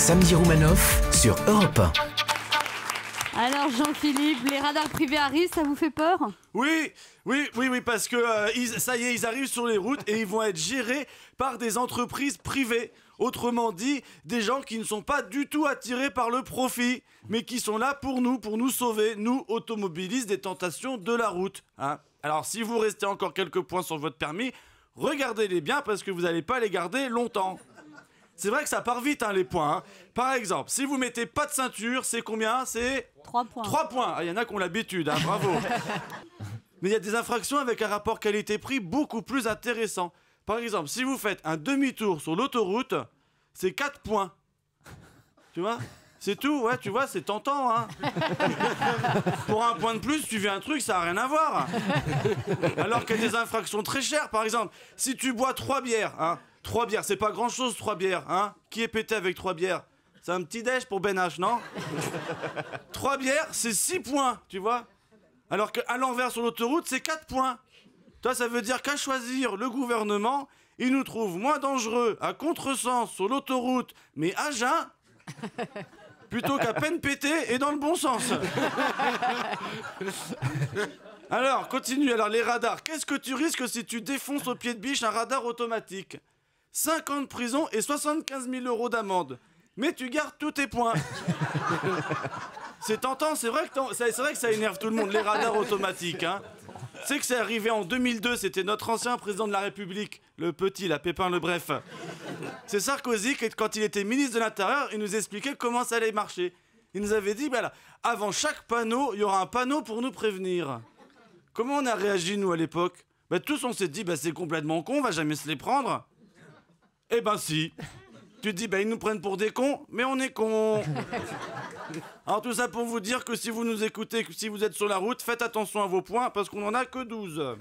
Samedi Roumanoff sur Europe 1. Alors Jean-Philippe, les radars privés arrivent, ça vous fait peur? Oui, parce que ça y est, ils arrivent sur les routes et ils vont être gérés par des entreprises privées. Autrement dit, des gens qui ne sont pas du tout attirés par le profit, mais qui sont là pour nous sauver, nous automobilistes, des tentations de la route. Hein. Alors si vous restez encore quelques points sur votre permis, regardez-les bien parce que vous n'allez pas les garder longtemps. C'est vrai que ça part vite, hein, les points. Hein. Par exemple, si vous mettez pas de ceinture, c'est combien? C'est 3 points. 3 points. Ah, y en a qui ont l'habitude, hein, bravo. Mais il y a des infractions avec un rapport qualité-prix beaucoup plus intéressant. Par exemple, si vous faites un demi-tour sur l'autoroute, c'est 4 points. Tu vois? C'est tout, ouais, tu vois, c'est tentant, hein. Pour un point de plus, tu fais un truc, ça n'a rien à voir. Alors qu'il y a des infractions très chères, par exemple, si tu bois 3 bières, hein, 3 bières, c'est pas grand-chose, 3 bières, hein. Qui est pété avec 3 bières? C'est un petit déj pour Ben H, non? 3 bières, c'est 6 points, tu vois? Alors qu'à l'envers sur l'autoroute, c'est 4 points. Toi, ça veut dire qu'à choisir, le gouvernement, il nous trouve moins dangereux à contresens sur l'autoroute, mais à jeun, plutôt qu'à peine pété et dans le bon sens. Alors, continue. Alors, les radars. Qu'est-ce que tu risques si tu défonces au pied de biche un radar automatique? 5 ans de prison et 75 000 € d'amende. Mais tu gardes tous tes points. C'est tentant, c'est vrai que ça énerve tout le monde, les radars automatiques. Hein. Tu sais que c'est arrivé en 2002, c'était notre ancien président de la République, le petit, la Pépin le Bref. C'est Sarkozy, quand il était ministre de l'Intérieur, il nous expliquait comment ça allait marcher. Il nous avait dit, là, avant chaque panneau, il y aura un panneau pour nous prévenir. Comment on a réagi, nous, à l'époque? Tous, on s'est dit, c'est complètement con, on va jamais se les prendre. Eh ben si. Tu te dis, ils nous prennent pour des cons, mais on est cons. Alors tout ça pour vous dire que si vous nous écoutez, que si vous êtes sur la route, faites attention à vos points, parce qu'on en a que 12.